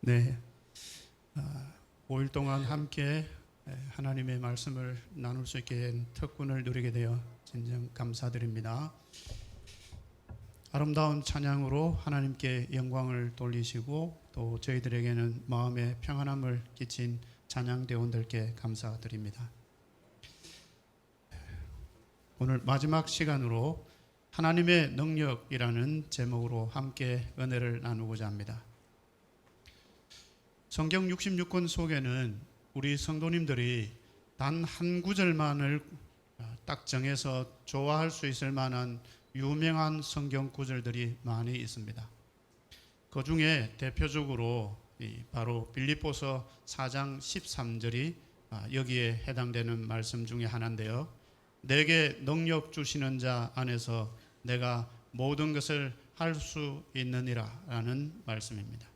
네, 5일 동안 함께 하나님의 말씀을 나눌 수 있게 된 특권을 누리게 되어 진정 감사드립니다. 아름다운 찬양으로 하나님께 영광을 돌리시고 또 저희들에게는 마음의 평안함을 끼친 찬양대원들께 감사드립니다. 오늘 마지막 시간으로 하나님의 능력이라는 제목으로 함께 은혜를 나누고자 합니다. 성경 66권 속에는 우리 성도님들이 단 한 구절만을 딱 정해서 좋아할 수 있을 만한 유명한 성경 구절들이 많이 있습니다. 그 중에 대표적으로 바로 빌립보서 4장 13절이 여기에 해당되는 말씀 중에 하나인데요. 내게 능력 주시는 자 안에서 내가 모든 것을 할 수 있느니라 라는 말씀입니다.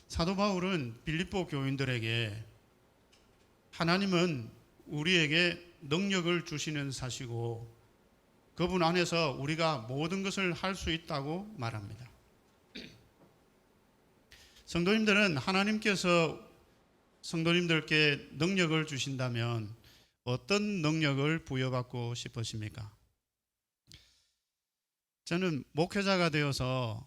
사도 바울은 빌립보 교인들에게 하나님은 우리에게 능력을 주시는 사시고 그분 안에서 우리가 모든 것을 할 수 있다고 말합니다. 성도님들은 하나님께서 성도님들께 능력을 주신다면 어떤 능력을 부여받고 싶으십니까? 저는 목회자가 되어서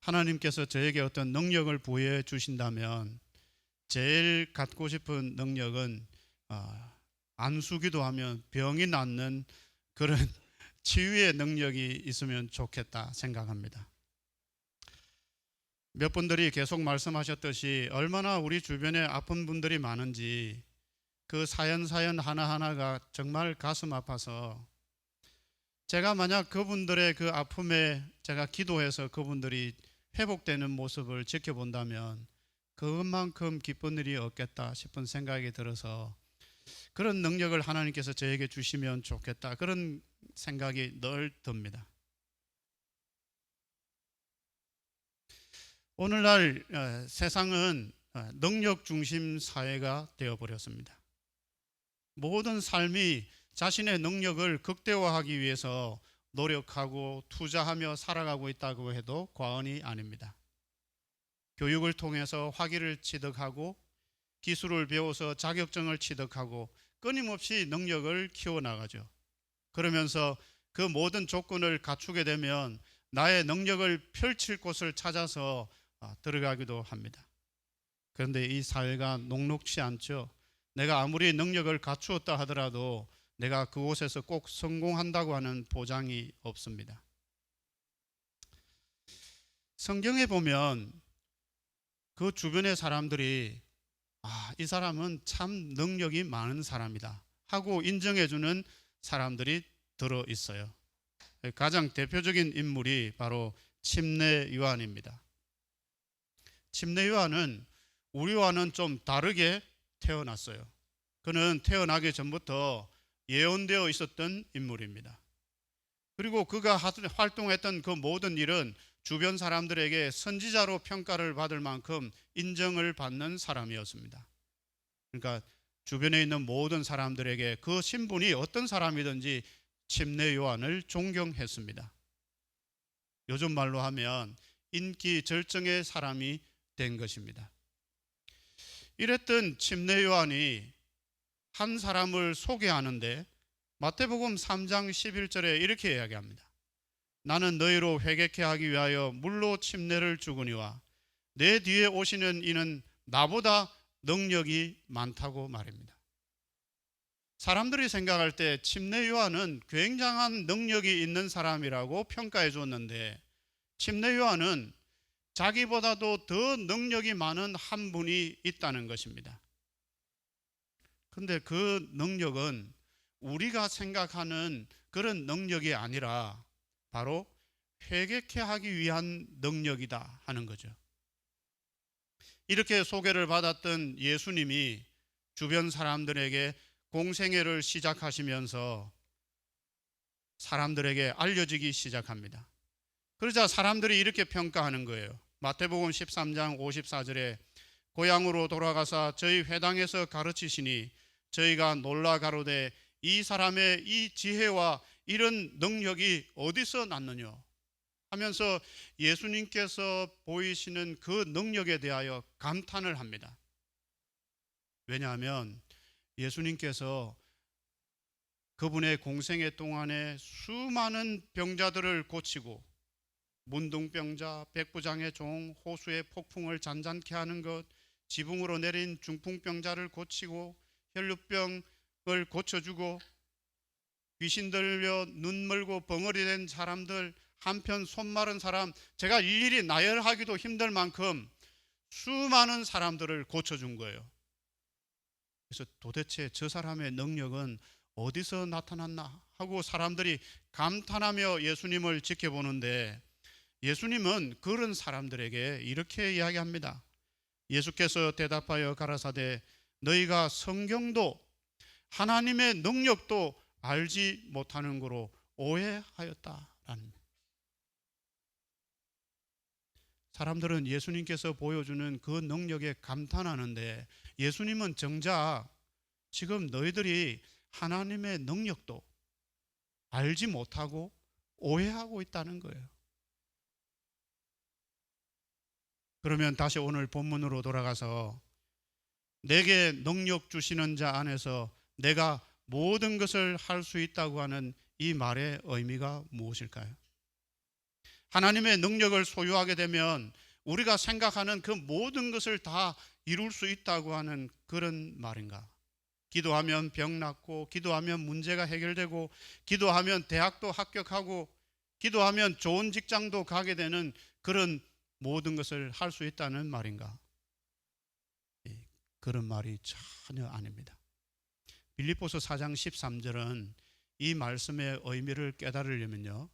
하나님께서 저에게 어떤 능력을 부여해 주신다면 제일 갖고 싶은 능력은 안수기도 하면 병이 낫는 그런 치유의 능력이 있으면 좋겠다 생각합니다. 몇 분들이 계속 말씀하셨듯이 얼마나 우리 주변에 아픈 분들이 많은지 그 사연 하나하나가 정말 가슴 아파서 제가 만약 그분들의 그 아픔에 제가 기도해서 그분들이 회복되는 모습을 지켜본다면 그것만큼 기쁜 일이 없겠다 싶은 생각이 들어서 그런 능력을 하나님께서 저에게 주시면 좋겠다 그런 생각이 늘 듭니다. 오늘날 세상은 능력 중심 사회가 되어버렸습니다. 모든 삶이 자신의 능력을 극대화하기 위해서 노력하고 투자하며 살아가고 있다고 해도 과언이 아닙니다. 교육을 통해서 학위를 취득하고 기술을 배워서 자격증을 취득하고 끊임없이 능력을 키워나가죠. 그러면서 그 모든 조건을 갖추게 되면 나의 능력을 펼칠 곳을 찾아서 들어가기도 합니다. 그런데 이 사회가 녹록지 않죠. 내가 아무리 능력을 갖추었다 하더라도 내가 그곳에서 꼭 성공한다고 하는 보장이 없습니다. 성경에 보면 그 주변의 사람들이 이 사람은 참 능력이 많은 사람이다 하고 인정해주는 사람들이 들어 있어요. 가장 대표적인 인물이 바로 침례 요한입니다. 침례 요한은 우리와는 좀 다르게 태어났어요. 그는 태어나기 전부터 예언되어 있었던 인물입니다. 그리고 그가 활동했던 그 모든 일은 주변 사람들에게 선지자로 평가를 받을 만큼 인정을 받는 사람이었습니다. 그러니까 주변에 있는 모든 사람들에게 그 신분이 어떤 사람이든지 침례 요한을 존경했습니다. 요즘 말로 하면 인기 절정의 사람이 된 것입니다. 이랬던 침례 요한이 한 사람을 소개하는데 마태복음 3장 11절에 이렇게 이야기합니다. 나는 너희로 회개케 하기 위하여 물로 침례를 주거니와 내 뒤에 오시는 이는 나보다 능력이 많다고 말입니다. 사람들이 생각할 때 침례 요한은 굉장한 능력이 있는 사람이라고 평가해 줬는데 침례 요한은 자기보다도 더 능력이 많은 한 분이 있다는 것입니다. 그런데 그 능력은 우리가 생각하는 그런 능력이 아니라 바로 회개케 하기 위한 능력이다 하는 거죠. 이렇게 소개를 받았던 예수님이 주변 사람들에게 공생애를 시작하시면서 사람들에게 알려지기 시작합니다. 그러자 사람들이 이렇게 평가하는 거예요. 마태복음 13장 54절에 고향으로 돌아가사 저희 회당에서 가르치시니 저희가 놀라 가로되 이 사람의 이 지혜와 이런 능력이 어디서 났느냐? 하면서 예수님께서 보이시는 그 능력에 대하여 감탄을 합니다. 왜냐하면 예수님께서 그분의 공생애 동안에 수많은 병자들을 고치고 문둥병자, 백부장의 종, 호수의 폭풍을 잔잔케 하는 것, 지붕으로 내린 중풍병자를 고치고 혈루병을 고쳐주고 귀신 들려 눈 멀고 벙어리 된 사람들, 한편 손 마른 사람, 제가 일일이 나열하기도 힘들 만큼 수많은 사람들을 고쳐준 거예요. 그래서 도대체 저 사람의 능력은 어디서 나타났나 하고 사람들이 감탄하며 예수님을 지켜보는데, 예수님은 그런 사람들에게 이렇게 이야기합니다. 예수께서 대답하여 가라사대 너희가 성경도 하나님의 능력도 알지 못하는 거로 오해하였다라는. 사람들은 예수님께서 보여주는 그 능력에 감탄하는데, 예수님은 정작 지금 너희들이 하나님의 능력도 알지 못하고 오해하고 있다는 거예요. 그러면 다시 오늘 본문으로 돌아가서 내게 능력 주시는 자 안에서 내가 모든 것을 할 수 있다고 하는 이 말의 의미가 무엇일까요? 하나님의 능력을 소유하게 되면 우리가 생각하는 그 모든 것을 다 이룰 수 있다고 하는 그런 말인가? 기도하면 병 낫고, 기도하면 문제가 해결되고, 기도하면 대학도 합격하고, 기도하면 좋은 직장도 가게 되는 그런 모든 것을 할 수 있다는 말인가? 그런 말이 전혀 아닙니다. 빌립보서 4장 13절은 이 말씀의 의미를 깨달으려면요,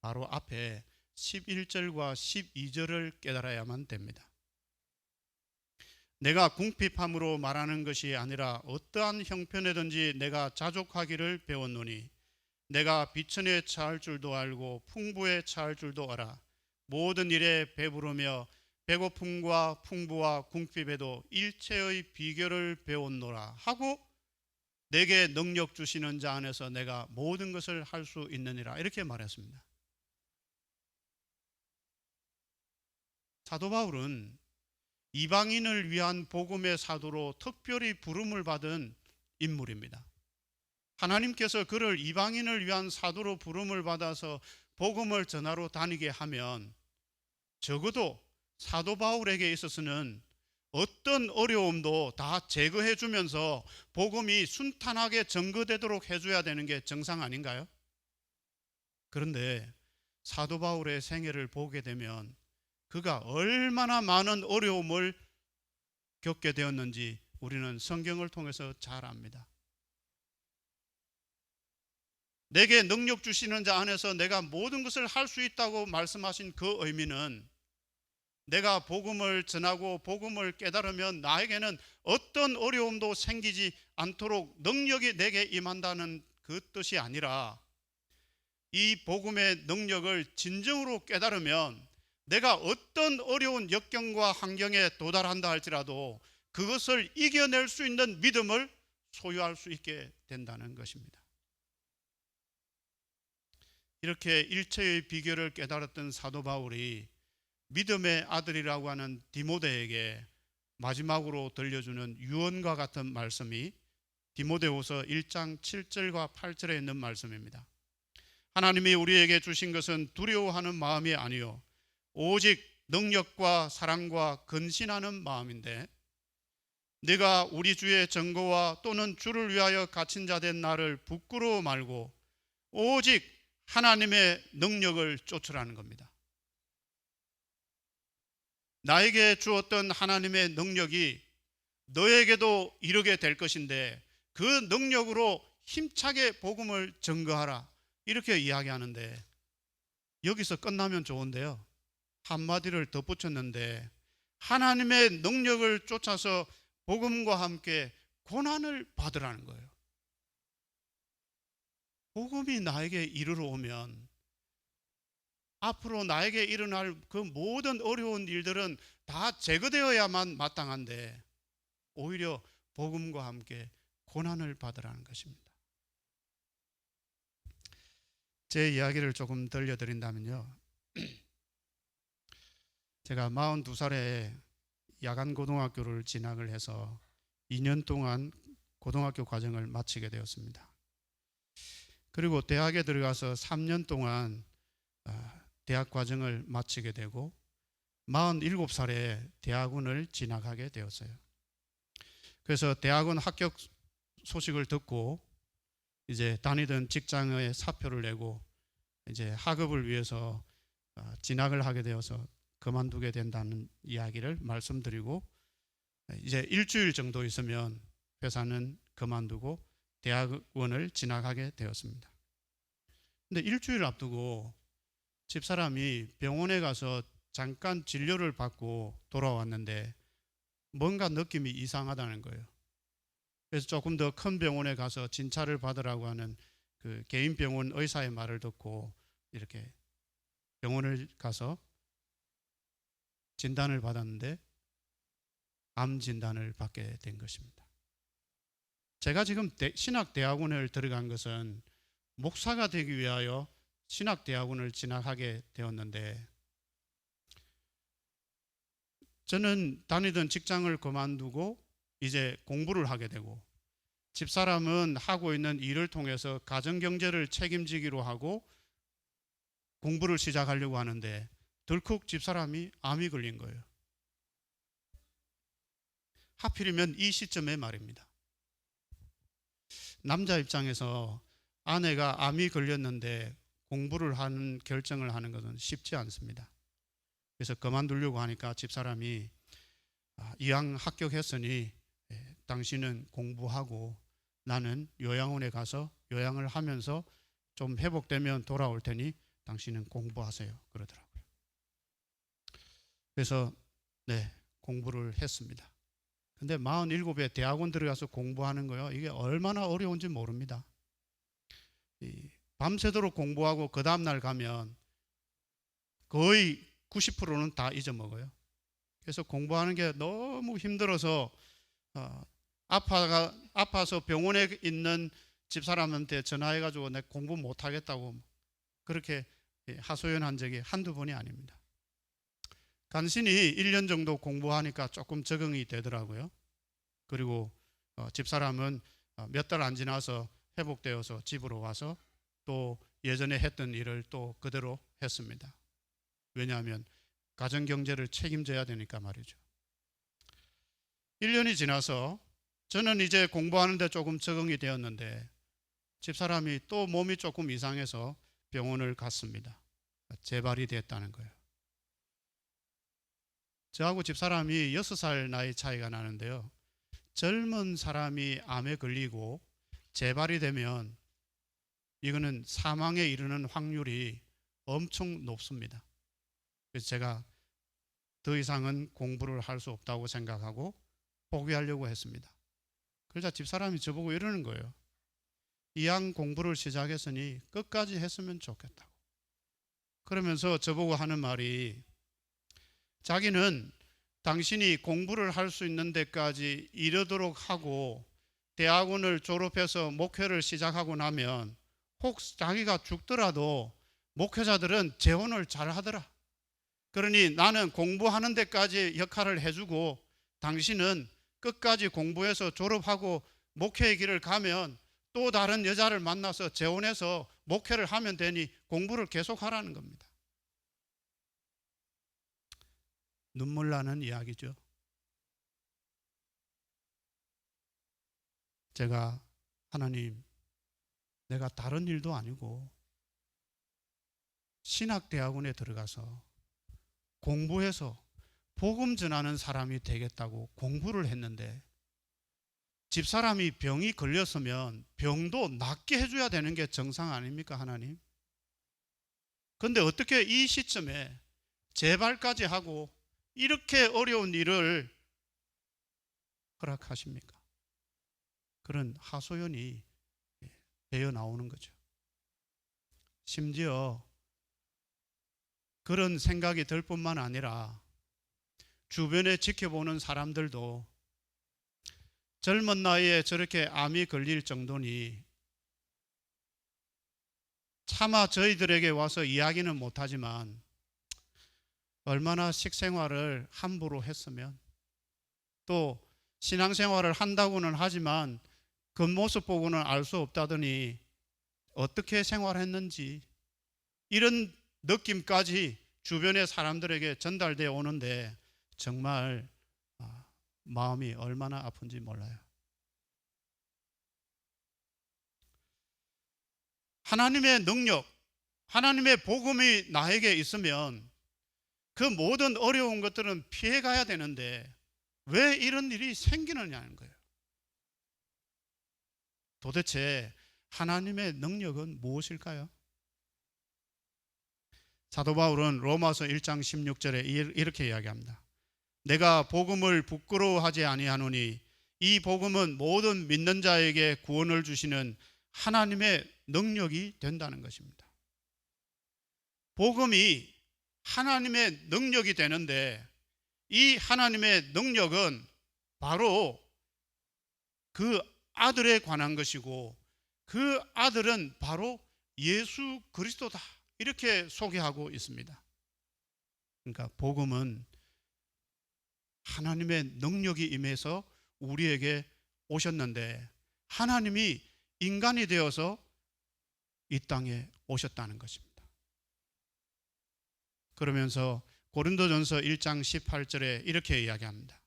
바로 앞에 11절과 12절을 깨달아야만 됩니다. 내가 궁핍함으로 말하는 것이 아니라 어떠한 형편에든지 내가 자족하기를 배웠노니 내가 비천에 처할 줄도 알고 풍부에 처할 줄도 알아. 모든 일에 배부르며 배고픔과 풍부와 궁핍에도 일체의 비결을 배웠노라 하고 내게 능력 주시는 자 안에서 내가 모든 것을 할 수 있느니라, 이렇게 말했습니다. 사도 바울은 이방인을 위한 복음의 사도로 특별히 부름을 받은 인물입니다. 하나님께서 그를 이방인을 위한 사도로 부름을 받아서 복음을 전하러 다니게 하면 적어도 사도 바울에게 있어서는 어떤 어려움도 다 제거해 주면서 복음이 순탄하게 전거되도록 해줘야 되는 게 정상 아닌가요? 그런데 사도 바울의 생애를 보게 되면 그가 얼마나 많은 어려움을 겪게 되었는지 우리는 성경을 통해서 잘 압니다. 내게 능력 주시는 자 안에서 내가 모든 것을 할 수 있다고 말씀하신 그 의미는 내가 복음을 전하고 복음을 깨달으면 나에게는 어떤 어려움도 생기지 않도록 능력이 내게 임한다는 그 뜻이 아니라, 이 복음의 능력을 진정으로 깨달으면 내가 어떤 어려운 역경과 환경에 도달한다 할지라도 그것을 이겨낼 수 있는 믿음을 소유할 수 있게 된다는 것입니다. 이렇게 일체의 비결을 깨달았던 사도 바울이 믿음의 아들이라고 하는 디모데에게 마지막으로 들려주는 유언과 같은 말씀이 디모데후서 1장 7절과 8절에 있는 말씀입니다. 하나님이 우리에게 주신 것은 두려워하는 마음이 아니요 오직 능력과 사랑과 근신하는 마음인데, 네가 우리 주의 증거와 또는 주를 위하여 갇힌 자 된 나를 부끄러워 말고 오직 하나님의 능력을 쫓으라는 겁니다. 나에게 주었던 하나님의 능력이 너에게도 이르게 될 것인데 그 능력으로 힘차게 복음을 증거하라, 이렇게 이야기하는데, 여기서 끝나면 좋은데요, 한마디를 덧붙였는데 하나님의 능력을 쫓아서 복음과 함께 고난을 받으라는 거예요. 복음이 나에게 이르러 오면 앞으로 나에게 일어날 그 모든 어려운 일들은 다 제거되어야만 마땅한데 오히려 복음과 함께 고난을 받으라는 것입니다. 제 이야기를 조금 들려드린다면요, 제가 42살에 야간 고등학교를 진학을 해서 2년 동안 고등학교 과정을 마치게 되었습니다. 그리고 대학에 들어가서 3년 동안 대학 과정을 마치게 되고 47살에 대학원을 진학하게 되었어요. 그래서 대학원 합격 소식을 듣고 이제 다니던 직장의 사표를 내고 이제 학업을 위해서 진학을 하게 되어서 그만두게 된다는 이야기를 말씀드리고, 이제 일주일 정도 있으면 회사는 그만두고 대학원을 진학하게 되었습니다. 근데 일주일 앞두고 집사람이 병원에 가서 잠깐 진료를 받고 돌아왔는데 뭔가 느낌이 이상하다는 거예요. 그래서 조금 더 큰 병원에 가서 진찰을 받으라고 하는 그 개인 병원 의사의 말을 듣고 이렇게 병원을 가서 진단을 받았는데 암 진단을 받게 된 것입니다. 제가 지금 신학대학원을 들어간 것은 목사가 되기 위하여 신학대학원을 진학하게 되었는데, 저는 다니던 직장을 그만두고 이제 공부를 하게 되고, 집사람은 하고 있는 일을 통해서 가정경제를 책임지기로 하고 공부를 시작하려고 하는데 덜컥 집사람이 암이 걸린 거예요. 하필이면 이 시점에 말입니다. 남자 입장에서 아내가 암이 걸렸는데 공부를 하는 결정을 하는 것은 쉽지 않습니다. 그래서 그만두려고 하니까 집사람이 이왕 합격했으니 당신은 공부하고 나는 요양원에 가서 요양을 하면서 좀 회복되면 돌아올 테니 당신은 공부하세요, 그러더라고요. 그래서 공부를 했습니다. 근데 47에 대학원 들어가서 공부하는 거요, 이게 얼마나 어려운지 모릅니다. 밤새도록 공부하고 그 다음날 가면 거의 90%는 다 잊어먹어요. 그래서 공부하는 게 너무 힘들어서 아파서 병원에 있는 집사람한테 전화해가지고 내 공부 못하겠다고 그렇게 하소연한 적이 한두 번이 아닙니다. 간신히 1년 정도 공부하니까 조금 적응이 되더라고요. 그리고 집사람은 몇 달 안 지나서 회복되어서 집으로 와서 또 예전에 했던 일을 또 그대로 했습니다. 왜냐하면 가정경제를 책임져야 되니까 말이죠. 1년이 지나서 저는 이제 공부하는데 조금 적응이 되었는데 집사람이 또 몸이 조금 이상해서 병원을 갔습니다. 재발이 됐다는 거예요. 저하고 집사람이 6살 나이 차이가 나는데요, 젊은 사람이 암에 걸리고 재발이 되면 이거는 사망에 이르는 확률이 엄청 높습니다. 그래서 제가 더 이상은 공부를 할 수 없다고 생각하고 포기하려고 했습니다. 그러자 집사람이 저보고 이러는 거예요. 이왕 공부를 시작했으니 끝까지 했으면 좋겠다고. 그러면서 저보고 하는 말이, 자기는 당신이 공부를 할 수 있는 데까지 이르도록 하고 대학원을 졸업해서 목회를 시작하고 나면 혹 자기가 죽더라도 목회자들은 재혼을 잘 하더라. 그러니 나는 공부하는 데까지 역할을 해주고 당신은 끝까지 공부해서 졸업하고 목회의 길을 가면 또 다른 여자를 만나서 재혼해서 목회를 하면 되니 공부를 계속하라는 겁니다. 눈물 나는 이야기죠. 제가 하나님, 내가 다른 일도 아니고 신학대학원에 들어가서 공부해서 복음 전하는 사람이 되겠다고 공부를 했는데 집사람이 병이 걸렸으면 병도 낫게 해줘야 되는 게 정상 아닙니까, 하나님? 그런데 어떻게 이 시점에 재발까지 하고 이렇게 어려운 일을 허락하십니까? 그런 하소연이 되어 나오는 거죠. 심지어 그런 생각이 들 뿐만 아니라 주변에 지켜보는 사람들도 젊은 나이에 저렇게 암이 걸릴 정도니 차마 저희들에게 와서 이야기는 못하지만 얼마나 식생활을 함부로 했으면, 또 신앙생활을 한다고는 하지만 겉모습 보고는 알 수 없다더니 어떻게 생활했는지, 이런 느낌까지 주변의 사람들에게 전달되어 오는데 정말 마음이 얼마나 아픈지 몰라요. 하나님의 능력, 하나님의 복음이 나에게 있으면 그 모든 어려운 것들은 피해 가야 되는데 왜 이런 일이 생기느냐는 거예요. 도대체 하나님의 능력은 무엇일까요? 사도 바울은 로마서 1장 16절에 이렇게 이야기합니다. 내가 복음을 부끄러워하지 아니하노니 이 복음은 모든 믿는 자에게 구원을 주시는 하나님의 능력이 된다는 것입니다. 복음이 하나님의 능력이 되는데 이 하나님의 능력은 바로 그 아들에 관한 것이고 그 아들은 바로 예수 그리스도다, 이렇게 소개하고 있습니다. 그러니까 복음은 하나님의 능력이 임해서 우리에게 오셨는데 하나님이 인간이 되어서 이 땅에 오셨다는 것입니다. 그러면서 고린도전서 1장 18절에 이렇게 이야기합니다.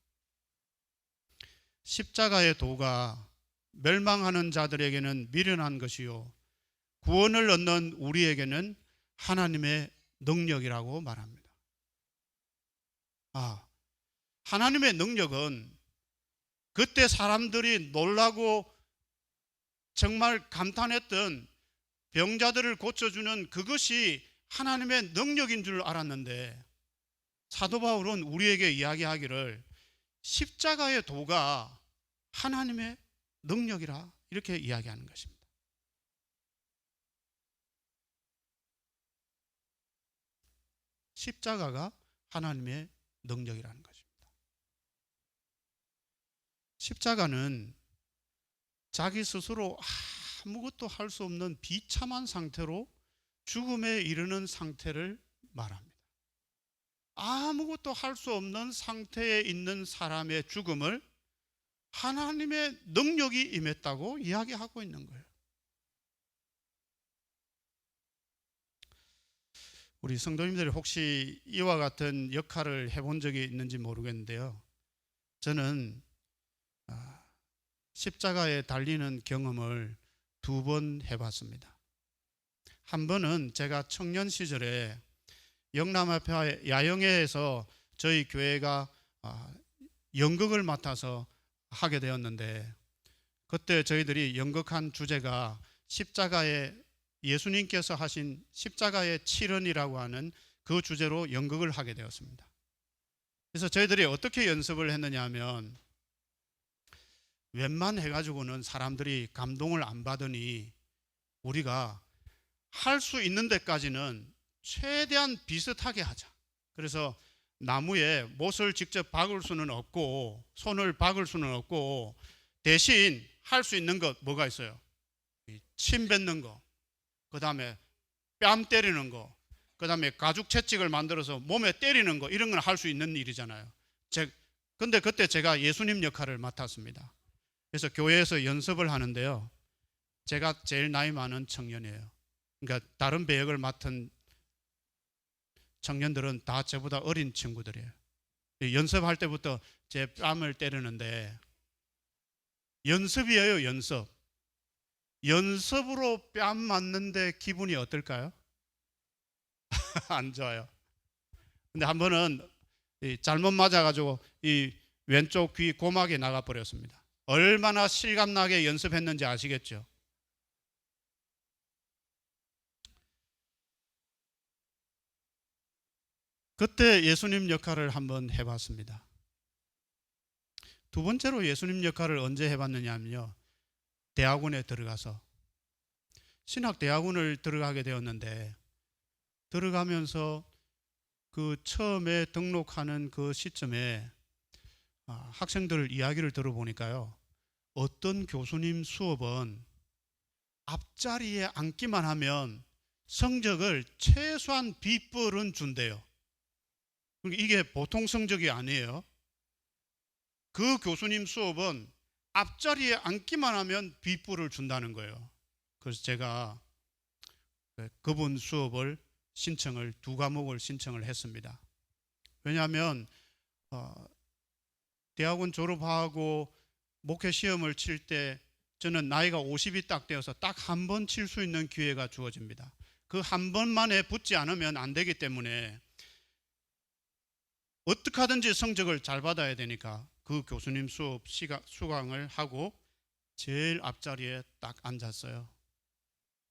십자가의 도가 멸망하는 자들에게는 미련한 것이요 구원을 얻는 우리에게는 하나님의 능력이라고 말합니다. 하나님의 능력은 그때 사람들이 놀라고 정말 감탄했던 병자들을 고쳐주는 그것이 하나님의 능력인 줄 알았는데 사도 바울은 우리에게 이야기하기를 십자가의 도가 하나님의 능력이라 이렇게 이야기하는 것입니다. 십자가가 하나님의 능력이라는 것입니다. 십자가는 자기 스스로 아무것도 할 수 없는 비참한 상태로 죽음에 이르는 상태를 말합니다. 아무것도 할 수 없는 상태에 있는 사람의 죽음을 하나님의 능력이 임했다고 이야기하고 있는 거예요. 우리 성도님들이 혹시 이와 같은 역할을 해본 적이 있는지 모르겠는데요, 저는 십자가에 달리는 경험을 2번 해봤습니다. 한 번은 제가 청년 시절에 영남 앞에 야영회에서 저희 교회가 연극을 맡아서 하게 되었는데 그때 저희들이 연극한 주제가 십자가에 예수님께서 하신 십자가의 7원이라고 하는 그 주제로 연극을 하게 되었습니다. 그래서 저희들이 어떻게 연습을 했느냐 하면 웬만해가지고는 사람들이 감동을 안 받으니 우리가 할 수 있는 데까지는 최대한 비슷하게 하자. 그래서 나무에 못을 직접 박을 수는 없고 손을 박을 수는 없고 대신 할 수 있는 것 뭐가 있어요? 침 뱉는 거, 그 다음에 뺨 때리는 거, 그 다음에 가죽 채찍을 만들어서 몸에 때리는 거, 이런 건 할 수 있는 일이잖아요. 근데 그때 제가 예수님 역할을 맡았습니다. 그래서 교회에서 연습을 하는데요, 제가 제일 나이 많은 청년이에요. 그러니까 다른 배역을 맡은 청년들은 다 저보다 어린 친구들이에요. 연습할 때부터 제 뺨을 때리는데 연습이에요, 연습. 연습으로 뺨 맞는데 기분이 어떨까요? 안 좋아요. 근데 한 번은 잘못 맞아가지고 이 왼쪽 귀 고막이 나가버렸습니다. 얼마나 실감나게 연습했는지 아시겠죠? 그때 예수님 역할을 한번 해봤습니다. 2번째로 예수님 역할을 언제 해봤느냐 하면요, 대학원에 들어가서 신학대학원을 들어가게 되었는데 들어가면서 그 처음에 등록하는 그 시점에 학생들 이야기를 들어보니까요, 어떤 교수님 수업은 앞자리에 앉기만 하면 성적을 최소한 B뿔은 준대요. 그러니까 이게 보통 성적이 아니에요. 그 교수님 수업은 앞자리에 앉기만 하면 B뿔을 준다는 거예요. 그래서 제가 그분 수업을 신청을 두 과목을 신청을 했습니다. 왜냐하면 대학원 졸업하고 목회 시험을 칠 때 저는 나이가 50이 딱 되어서 딱 한 번 칠 수 있는 기회가 주어집니다. 그 한 번만에 붙지 않으면 안 되기 때문에 어떻게 하든지 성적을 잘 받아야 되니까 그 교수님 수업 수강을 하고 제일 앞자리에 딱 앉았어요.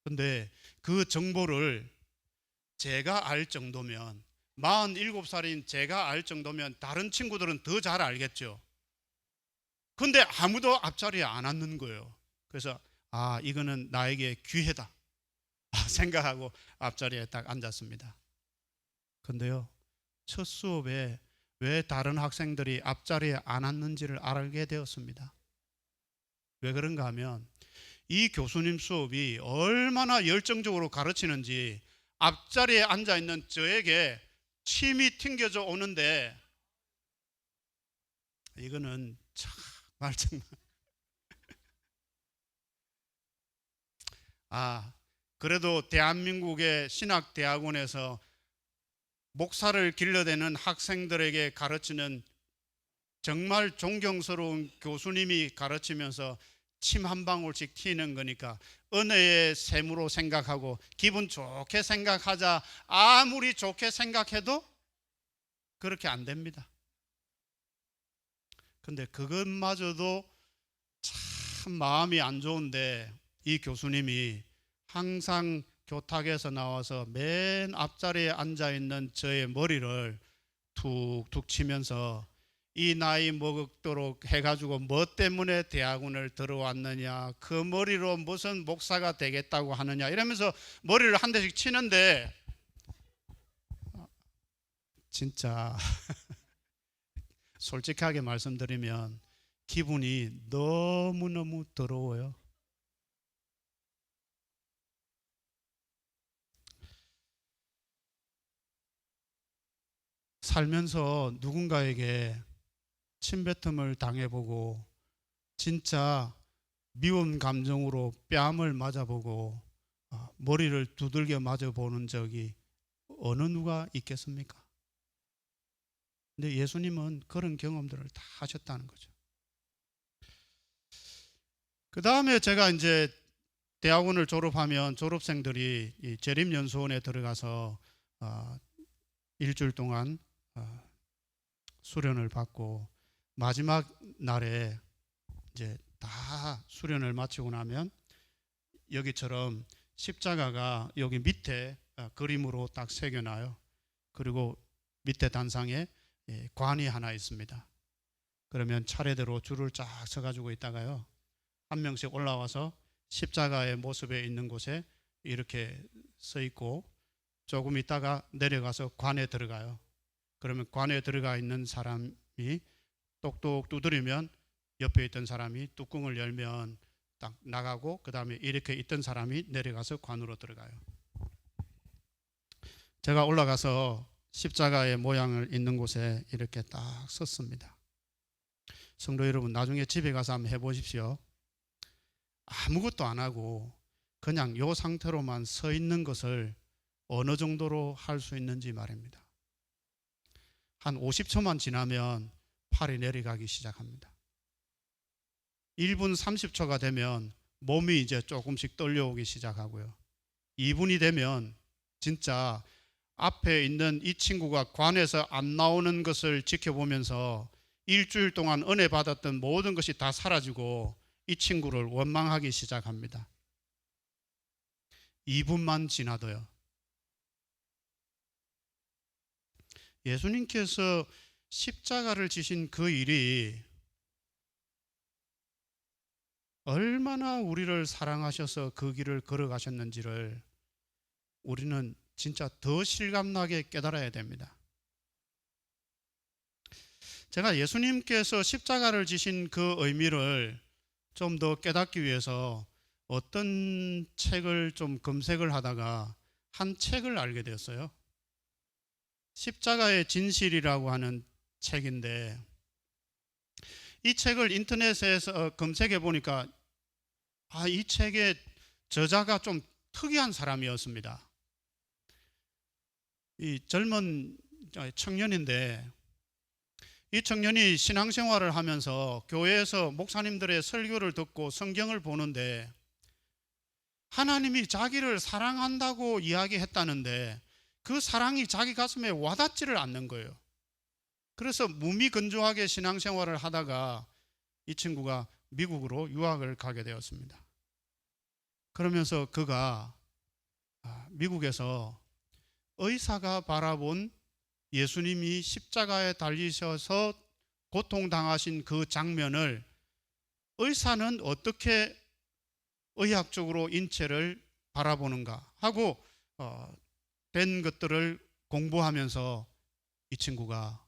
근데 그 정보를 제가 알 정도면 47살인 제가 알 정도면 다른 친구들은 더 잘 알겠죠. 근데 아무도 앞자리에 안 앉는 거예요. 그래서 이거는 나에게 기회다 생각하고 앞자리에 딱 앉았습니다. 근데요, 첫 수업에 왜 다른 학생들이 앞자리에 안 앉는지를 알게 되었습니다. 왜 그런가 하면 이 교수님 수업이 얼마나 열정적으로 가르치는지 앞자리에 앉아있는 저에게 침이 튕겨져 오는데, 이거는 정말 그래도 대한민국의 신학대학원에서 목사를 길러대는 학생들에게 가르치는 정말 존경스러운 교수님이 가르치면서 침 한 방울씩 튀는 거니까 은혜의 샘으로 생각하고 기분 좋게 생각하자. 아무리 좋게 생각해도 그렇게 안 됩니다. 근데 그것마저도 참 마음이 안 좋은데 이 교수님이 항상 교탁에서 나와서 맨 앞자리에 앉아있는 저의 머리를 툭툭 치면서 이 나이 먹도록 해가지고 뭐 때문에 대학원을 들어왔느냐, 그 머리로 무슨 목사가 되겠다고 하느냐 이러면서 머리를 한 대씩 치는데 진짜 솔직하게 말씀드리면 기분이 너무너무 더러워요. 살면서 누군가에게 침뱉음을 당해보고 진짜 미운 감정으로 뺨을 맞아보고 머리를 두들겨 맞아보는 적이 어느 누가 있겠습니까? 근데 예수님은 그런 경험들을 다 하셨다는 거죠. 그 다음에 제가 이제 대학원을 졸업하면 졸업생들이 이 재림연수원에 들어가서 일주일 동안 수련을 받고 마지막 날에 이제 다 수련을 마치고 나면 여기처럼 십자가가 여기 밑에 그림으로 딱 새겨놔요. 그리고 밑에 단상에 관이 하나 있습니다. 그러면 차례대로 줄을 쫙 서가지고 있다가요, 한 명씩 올라와서 십자가의 모습에 있는 곳에 이렇게 서 있고 조금 있다가 내려가서 관에 들어가요. 그러면 관에 들어가 있는 사람이 똑똑 두드리면 옆에 있던 사람이 뚜껑을 열면 딱 나가고, 그 다음에 이렇게 있던 사람이 내려가서 관으로 들어가요. 제가 올라가서 십자가의 모양을 있는 곳에 이렇게 딱 섰습니다. 성도 여러분, 나중에 집에 가서 한번 해보십시오. 아무것도 안 하고 그냥 이 상태로만 서 있는 것을 어느 정도로 할 수 있는지 말입니다. 한 50초만 지나면 팔이 내려가기 시작합니다. 1분 30초가 되면 몸이 이제 조금씩 떨려오기 시작하고요. 2분이 되면 진짜 앞에 있는 이 친구가 관에서 안 나오는 것을 지켜보면서 일주일 동안 은혜 받았던 모든 것이 다 사라지고 이 친구를 원망하기 시작합니다. 2분만 지나도요. 예수님께서 십자가를 지신 그 일이 얼마나 우리를 사랑하셔서 그 길을 걸어가셨는지를 우리는 진짜 더 실감나게 깨달아야 됩니다. 제가 예수님께서 십자가를 지신 그 의미를 좀 더 깨닫기 위해서 어떤 책을 좀 검색을 하다가 한 책을 알게 되었어요. 십자가의 진실이라고 하는 책인데, 이 책을 인터넷에서 검색해 보니까 이 책의 저자가 좀 특이한 사람이었습니다. 이 젊은 청년인데, 이 청년이 신앙생활을 하면서 교회에서 목사님들의 설교를 듣고 성경을 보는데 하나님이 자기를 사랑한다고 이야기했다는데 그 사랑이 자기 가슴에 와닿지를 않는 거예요. 그래서 무미건조하게 신앙생활을 하다가 이 친구가 미국으로 유학을 가게 되었습니다. 그러면서 그가 미국에서 의사가 바라본 예수님이 십자가에 달리셔서 고통당하신 그 장면을 의사는 어떻게 의학적으로 인체를 바라보는가 하고 된 것들을 공부하면서 이 친구가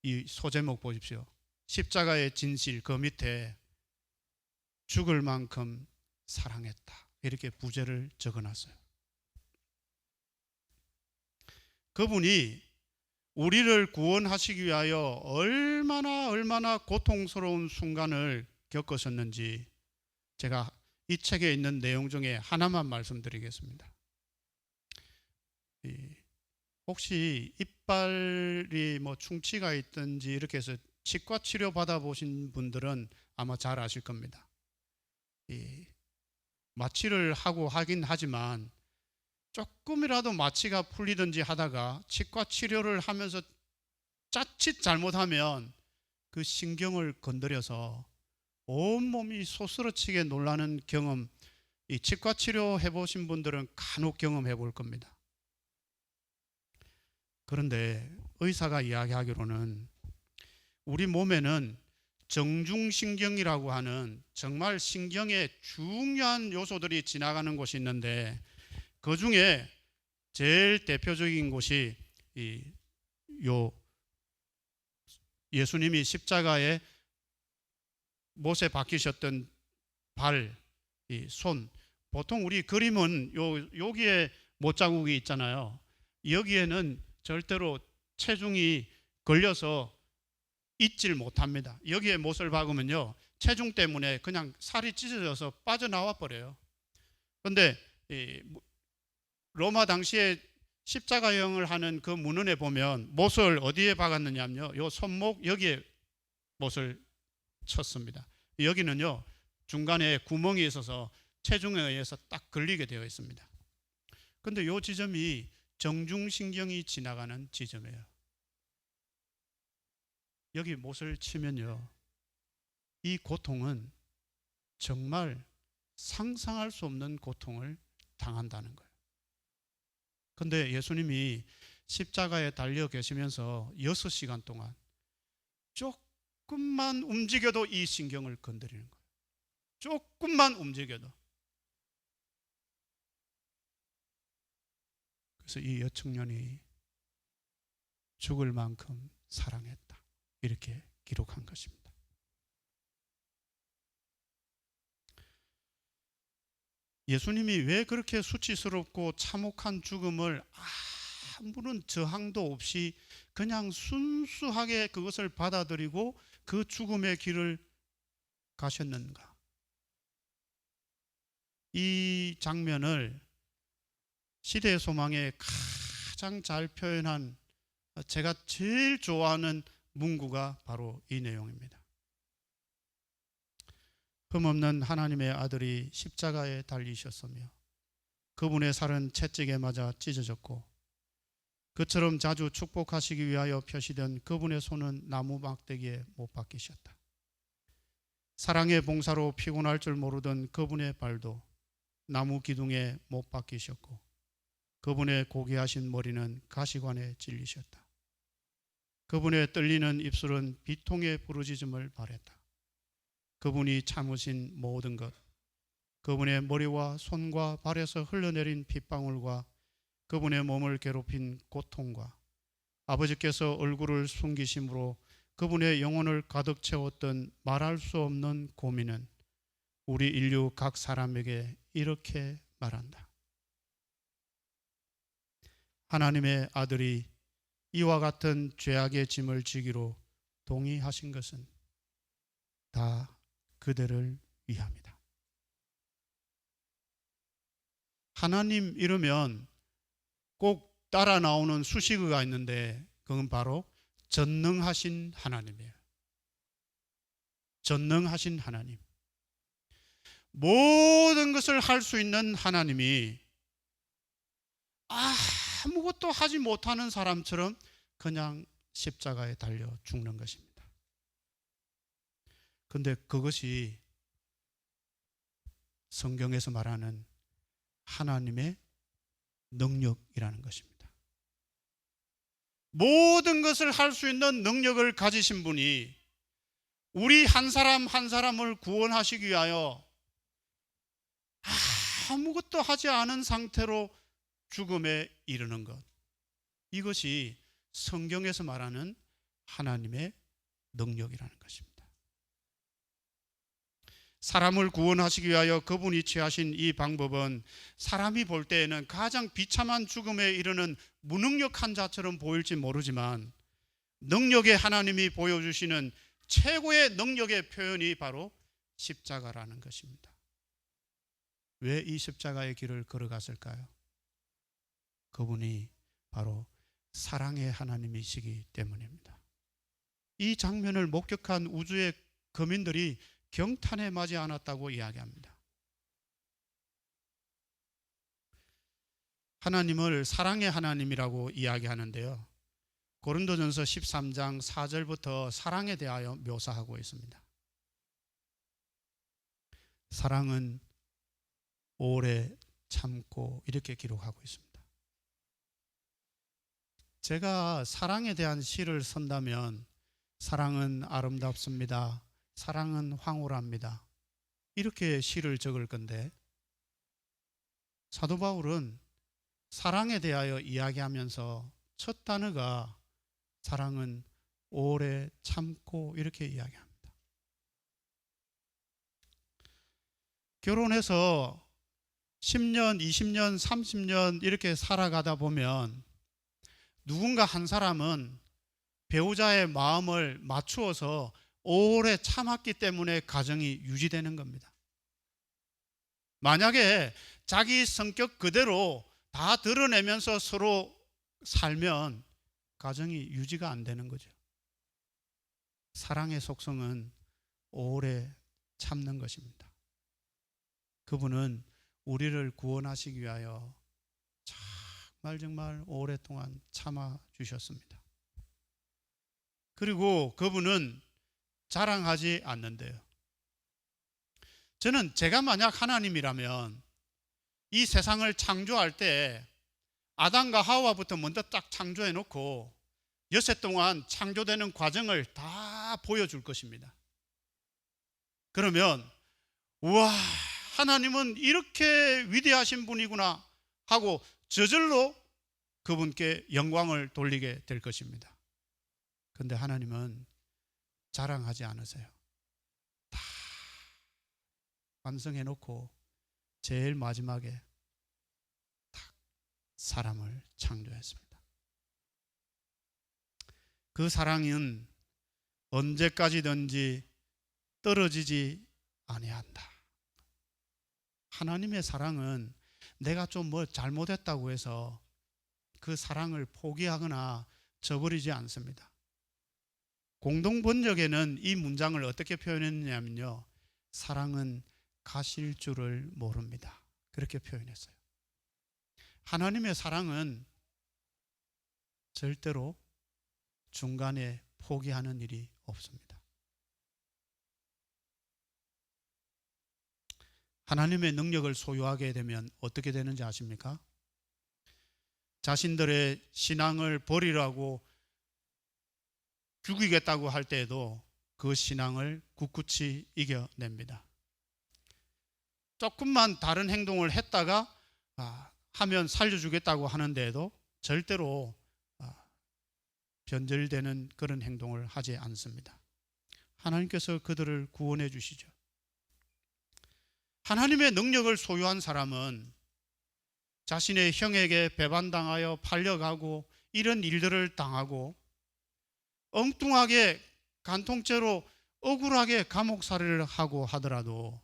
이 소제목 보십시오. 십자가의 진실, 그 밑에 죽을 만큼 사랑했다, 이렇게 부제를 적어놨어요. 그분이 우리를 구원하시기 위하여 얼마나 고통스러운 순간을 겪으셨는지 제가 이 책에 있는 내용 중에 하나만 말씀드리겠습니다. 혹시 이빨이 충치가 있든지 이렇게 해서 치과 치료 받아보신 분들은 아마 잘 아실 겁니다. 마취를 하고 하긴 하지만 조금이라도 마취가 풀리든지 하다가 치과 치료를 하면서 자칫 잘못하면 그 신경을 건드려서 온몸이 소스러치게 놀라는 경험, 이 치과 치료 해보신 분들은 간혹 경험해 볼 겁니다. 그런데 의사가 이야기하기로는 우리 몸에는 정중신경이라고 하는 정말 신경의 중요한 요소들이 지나가는 곳이 있는데 그 중에 제일 대표적인 곳이 예수님이 십자가에 못에 박히셨던 발, 손. 보통 우리 그림은 여기에 못자국이 있잖아요. 여기에는 절대로 체중이 걸려서 잊질 못합니다. 여기에 못을 박으면요, 체중 때문에 그냥 살이 찢어져서 빠져나와 버려요. 그런데 로마 당시에 십자가형을 하는 그 문헌에 보면 못을 어디에 박았느냐면요, 요 손목 여기에 못을 쳤습니다. 여기는요, 중간에 구멍이 있어서 체중에 의해서 딱 걸리게 되어 있습니다. 그런데 요 지점이 정중신경이 지나가는 지점이에요. 여기 못을 치면요, 이 고통은 정말 상상할 수 없는 고통을 당한다는 거예요. 그런데 예수님이 십자가에 달려 계시면서 6시간 동안 조금만 움직여도 이 신경을 건드리는 거예요. 조금만 움직여도. 그래서 이 여청년이 죽을 만큼 사랑했다, 이렇게 기록한 것입니다. 예수님이 왜 그렇게 수치스럽고 참혹한 죽음을 아무런 저항도 없이 그냥 순수하게 그것을 받아들이고 그 죽음의 길을 가셨는가? 이 장면을 시대의 소망에 가장 잘 표현한 제가 제일 좋아하는 문구가 바로 이 내용입니다. 흠없는 하나님의 아들이 십자가에 달리셨으며 그분의 살은 채찍에 맞아 찢어졌고 그처럼 자주 축복하시기 위하여 펴시던 그분의 손은 나무 막대기에 못 박히셨다. 사랑의 봉사로 피곤할 줄 모르던 그분의 발도 나무 기둥에 못 박히셨고 그분의 고귀하신 머리는 가시관에 찔리셨다. 그분의 떨리는 입술은 비통의 부르짖음을 발했다. 그분이 참으신 모든 것, 그분의 머리와 손과 발에서 흘러내린 핏방울과 그분의 몸을 괴롭힌 고통과 아버지께서 얼굴을 숨기심으로 그분의 영혼을 가득 채웠던 말할 수 없는 고민은 우리 인류 각 사람에게 이렇게 말한다. 하나님의 아들이 이와 같은 죄악의 짐을 지기로 동의하신 것은 다 그들을 위함이다. 하나님 이러면 꼭 따라 나오는 수식어가 있는데 그건 바로 전능하신 하나님이에요. 전능하신 하나님. 모든 것을 할 수 있는 하나님이 아무것도 하지 못하는 사람처럼 그냥 십자가에 달려 죽는 것입니다. 그런데 그것이 성경에서 말하는 하나님의 능력이라는 것입니다. 모든 것을 할 수 있는 능력을 가지신 분이 우리 한 사람 한 사람을 구원하시기 위하여 아무것도 하지 않은 상태로 죽음에 이르는 것, 이것이 성경에서 말하는 하나님의 능력이라는 것입니다. 사람을 구원하시기 위하여 그분이 취하신 이 방법은 사람이 볼 때에는 가장 비참한 죽음에 이르는 무능력한 자처럼 보일지 모르지만 능력의 하나님이 보여주시는 최고의 능력의 표현이 바로 십자가라는 것입니다. 왜 이 십자가의 길을 걸어갔을까요? 그분이 바로 사랑의 하나님이시기 때문입니다. 이 장면을 목격한 우주의 거민들이 경탄에 맞지 않았다고 이야기합니다. 하나님을 사랑의 하나님이라고 이야기하는데요, 고린도전서 13장 4절부터 사랑에 대하여 묘사하고 있습니다. 사랑은 오래 참고, 이렇게 기록하고 있습니다. 제가 사랑에 대한 시를 쓴다면 사랑은 아름답습니다, 사랑은 황홀합니다, 이렇게 시를 적을 건데, 사도 바울은 사랑에 대하여 이야기하면서 첫 단어가 사랑은 오래 참고, 이렇게 이야기합니다. 결혼해서 10년, 20년, 30년 이렇게 살아가다 보면 누군가 한 사람은 배우자의 마음을 맞추어서 오래 참았기 때문에 가정이 유지되는 겁니다. 만약에 자기 성격 그대로 다 드러내면서 서로 살면 가정이 유지가 안 되는 거죠. 사랑의 속성은 오래 참는 것입니다. 그분은 우리를 구원하시기 위하여 정말 오랫동안 참아 주셨습니다. 그리고 그분은 자랑하지 않는데요. 저는 제가 만약 하나님이라면 이 세상을 창조할 때 아담과 하와부터 먼저 딱 창조해 놓고 여세 동안 창조되는 과정을 다 보여줄 것입니다. 그러면 우와, 하나님은 이렇게 위대하신 분이구나 하고 저절로 그분께 영광을 돌리게 될 것입니다. 그런데 하나님은 자랑하지 않으세요. 다 완성해 놓고 제일 마지막에 딱 사람을 창조했습니다. 그 사랑은 언제까지든지 떨어지지 아니한다. 하나님의 사랑은 내가 좀 뭐 잘못했다고 해서 그 사랑을 포기하거나 저버리지 않습니다. 공동번역에는 이 문장을 어떻게 표현했냐면요, 사랑은 가실 줄을 모릅니다, 그렇게 표현했어요. 하나님의 사랑은 절대로 중간에 포기하는 일이 없습니다. 하나님의 능력을 소유하게 되면 어떻게 되는지 아십니까? 자신들의 신앙을 버리라고 죽이겠다고 할 때에도 그 신앙을 굳굳이 이겨냅니다. 조금만 다른 행동을 했다가 하면 살려주겠다고 하는데도 절대로 변절되는 그런 행동을 하지 않습니다. 하나님께서 그들을 구원해 주시죠. 하나님의 능력을 소유한 사람은 자신의 형에게 배반당하여 팔려가고 이런 일들을 당하고 엉뚱하게 간통죄로 억울하게 감옥살이를 하고 하더라도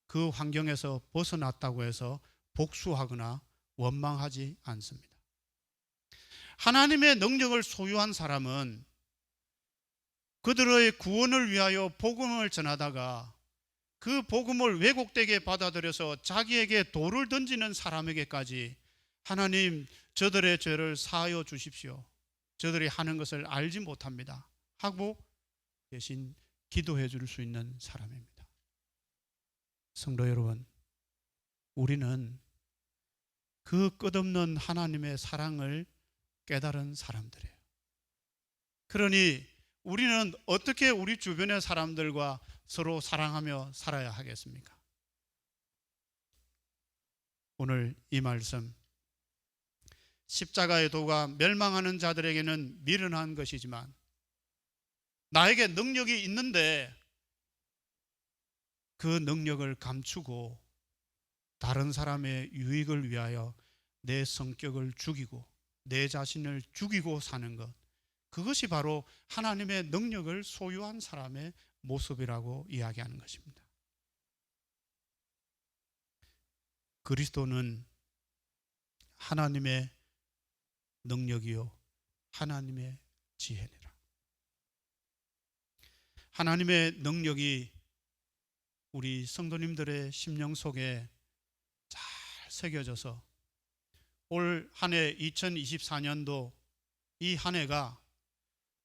그 환경에서 벗어났다고 해서 복수하거나 원망하지 않습니다. 하나님의 능력을 소유한 사람은 그들의 구원을 위하여 복음을 전하다가 그 복음을 왜곡되게 받아들여서 자기에게 돌을 던지는 사람에게까지 하나님, 저들의 죄를 사하여 주십시오, 저들이 하는 것을 알지 못합니다 하고 대신 기도해 줄 수 있는 사람입니다. 성도 여러분, 우리는 그 끝없는 하나님의 사랑을 깨달은 사람들이에요. 그러니 우리는 어떻게 우리 주변의 사람들과 서로 사랑하며 살아야 하겠습니까? 오늘 이 말씀, 십자가의 도가 멸망하는 자들에게는 미련한 것이지만 나에게 능력이 있는데 그 능력을 감추고 다른 사람의 유익을 위하여 내 성격을 죽이고 내 자신을 죽이고 사는 것, 그것이 바로 하나님의 능력을 소유한 사람의 모습이라고 이야기하는 것입니다. 그리스도는 하나님의 능력이요 하나님의 지혜니라. 하나님의 능력이 우리 성도님들의 심령 속에 잘 새겨져서 올 한 해 2024년도 이 한 해가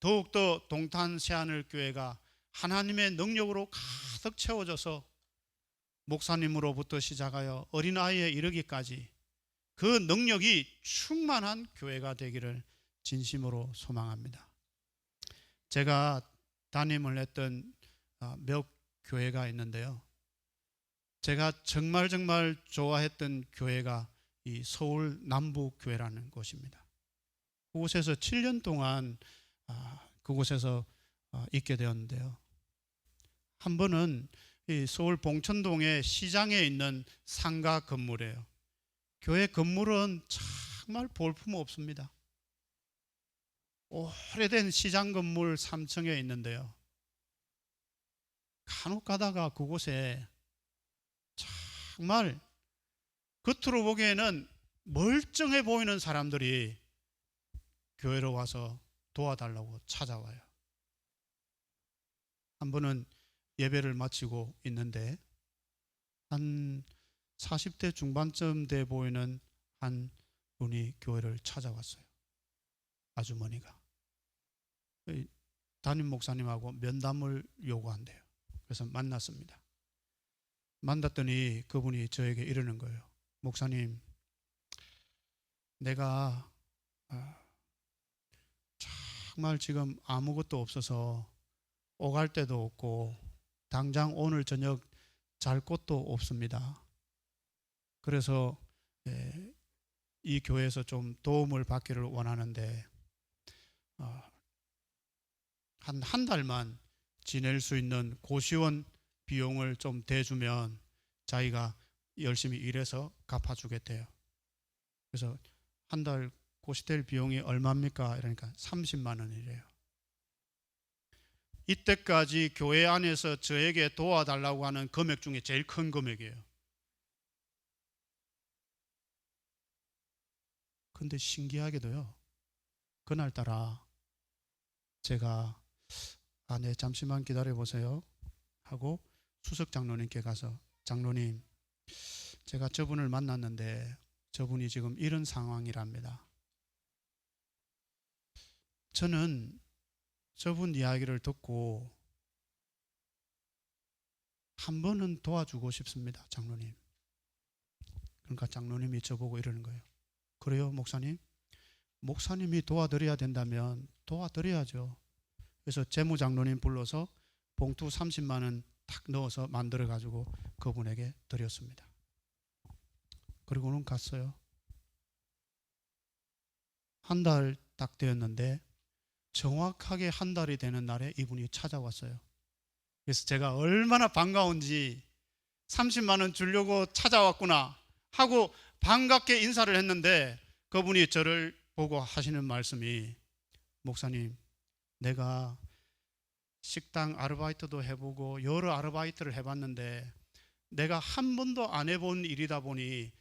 더욱더 동탄 새하늘교회가 하나님의 능력으로 가득 채워져서 목사님으로부터 시작하여 어린아이에 이르기까지 그 능력이 충만한 교회가 되기를 진심으로 소망합니다. 제가 담임을 했던 몇 교회가 있는데요, 제가 정말 좋아했던 교회가 이 서울 남부교회라는 곳입니다. 그곳에서 7년 동안 그곳에서 있게 되었는데요, 한 번은 이 서울 봉천동의 시장에 있는 상가 건물이에요. 교회 건물은 정말 볼품 없습니다. 오래된 시장 건물 3층에 있는데요, 간혹 가다가 그곳에 정말 겉으로 보기에는 멀쩡해 보이는 사람들이 교회로 와서 도와달라고 찾아와요. 한 번은 예배를 마치고 있는데 한 40대 중반쯤 돼 보이는 한 분이 교회를 찾아왔어요. 아주머니가 담임 목사님하고 면담을 요구한대요. 그래서 만났습니다. 만났더니 그분이 저에게 이러는 거예요. 목사님, 내가 정말 지금 아무것도 없어서 오갈 데도 없고 당장 오늘 저녁 잘 곳도 없습니다. 그래서 이 교회에서 좀 도움을 받기를 원하는데 한 달만 지낼 수 있는 고시원 비용을 좀 대주면 자기가 열심히 일해서 갚아주겠대요. 그래서 한 달 고시될 비용이 얼마입니까? 이러니까 30만 원이래요. 이때까지 교회 안에서 저에게 도와달라고 하는 금액 중에 제일 큰 금액이에요. 그런데 신기하게도요, 그날따라 제가 네, 잠시만 기다려보세요 하고 수석 장로님께 가서, 장로님, 제가 저분을 만났는데 저분이 지금 이런 상황이랍니다. 저는 저분 이야기를 듣고 한 번은 도와주고 싶습니다, 장로님. 그러니까 장로님이 저보고 이러는 거예요. 그래요, 목사님? 목사님이 도와드려야 된다면 도와드려야죠. 그래서 재무장로님 불러서 봉투 30만 원 탁 넣어서 만들어 가지고 그분에게 드렸습니다. 그리고는 갔어요. 한 달 딱 되었는데 정확하게 한 달이 되는 날에 이분이 찾아왔어요. 그래서 제가 얼마나 반가운지 30만 원 주려고 찾아왔구나 하고 반갑게 인사를 했는데 그분이 저를 보고 하시는 말씀이, 목사님, 내가 식당 아르바이트도 해보고 여러 아르바이트를 해봤는데 내가 한 번도 안 해본 일이다 보니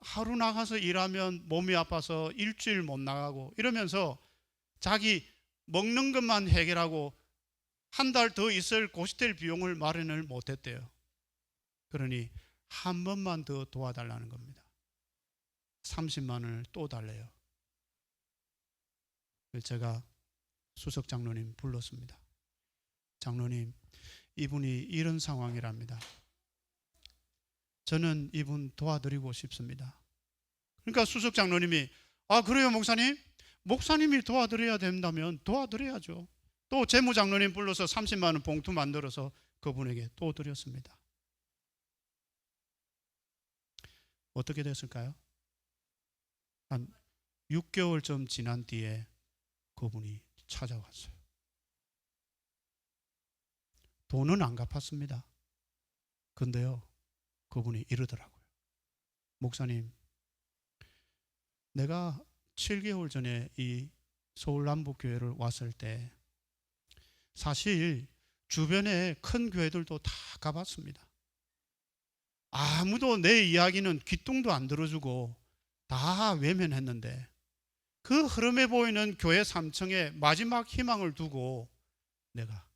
하루 나가서 일하면 몸이 아파서 일주일 못 나가고 이러면서 자기 먹는 것만 해결하고 한 달 더 있을 고시텔 비용을 마련을 못했대요. 그러니 한 번만 더 도와달라는 겁니다. 30만 원을 또 달래요. 제가 수석 장로님 불렀습니다. 장로님, 이분이 이런 상황이랍니다. 저는 이분 도와드리고 싶습니다. 그러니까 수석 장로님이, 아 그래요 목사님? 목사님이 도와드려야 된다면 도와드려야죠. 또 재무장로님 불러서 30만 원 봉투 만들어서 그분에게 또 드렸습니다. 어떻게 됐을까요? 한 6개월쯤 지난 뒤에 그분이 찾아왔어요. 돈은 안 갚았습니다. 근데요, 그분이 이러더라고요. 목사님, 내가 7개월 전에 이 서울 남북교회를 왔을 때 사실 주변에 큰 교회들도 다 가봤습니다. 아무도 내 이야기는 귀뚱도 안 들어주고 다 외면했는데 그 흐름에 보이는 교회 3층에 마지막 희망을 두고 내가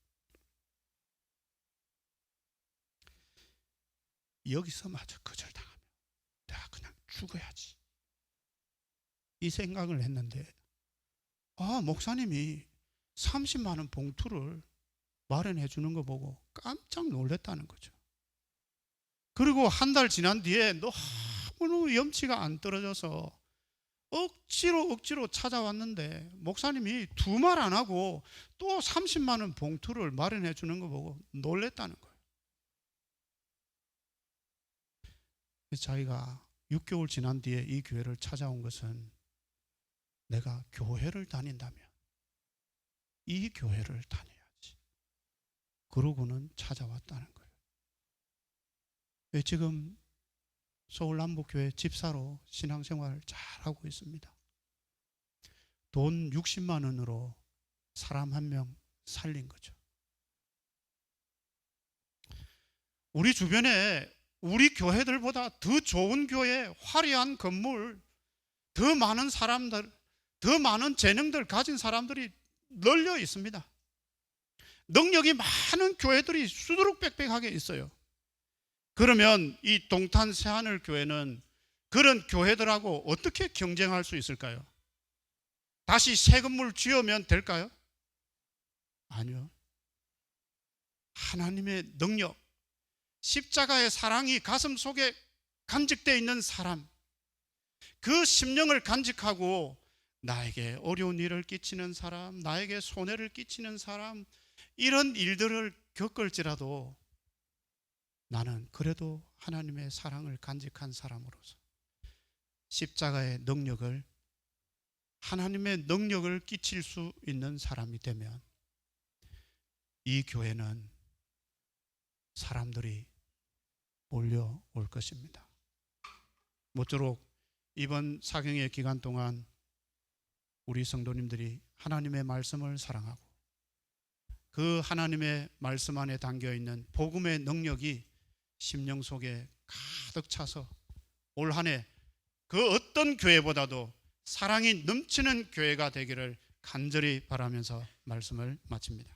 여기서 마저 거절당하면 내가 그냥 죽어야지 이 생각을 했는데, 목사님이 30만 원 봉투를 마련해 주는 거 보고 깜짝 놀랐다는 거죠. 그리고 한 달 지난 뒤에 너무 염치가 안 떨어져서 억지로 찾아왔는데 목사님이 두 말 안 하고 또 30만 원 봉투를 마련해 주는 거 보고 놀랬다는 거예요. 자기가 6개월 지난 뒤에 이 교회를 찾아온 것은 내가 교회를 다닌다면 이 교회를 다녀야지, 그러고는 찾아왔다는 거예요. 지금 서울 남북교회 집사로 신앙생활 잘하고 있습니다. 돈 60만 원으로 사람 한 명 살린 거죠. 우리 주변에 우리 교회들보다 더 좋은 교회, 화려한 건물, 더 많은 사람들, 더 많은 재능들 가진 사람들이 널려 있습니다. 능력이 많은 교회들이 수두룩빽빽하게 있어요. 그러면 이 동탄 새하늘 교회는 그런 교회들하고 어떻게 경쟁할 수 있을까요? 다시 새 건물 지으면 될까요? 아니요. 하나님의 능력, 십자가의 사랑이 가슴 속에 간직되어 있는 사람, 그 심령을 간직하고 나에게 어려운 일을 끼치는 사람, 나에게 손해를 끼치는 사람, 이런 일들을 겪을지라도 나는 그래도 하나님의 사랑을 간직한 사람으로서 십자가의 능력을, 하나님의 능력을 끼칠 수 있는 사람이 되면 이 교회는 사람들이 몰려올 것입니다. 모쪼록 이번 사경의 기간 동안 우리 성도님들이 하나님의 말씀을 사랑하고 그 하나님의 말씀 안에 담겨있는 복음의 능력이 심령 속에 가득 차서 올 한 해 그 어떤 교회보다도 사랑이 넘치는 교회가 되기를 간절히 바라면서 말씀을 마칩니다.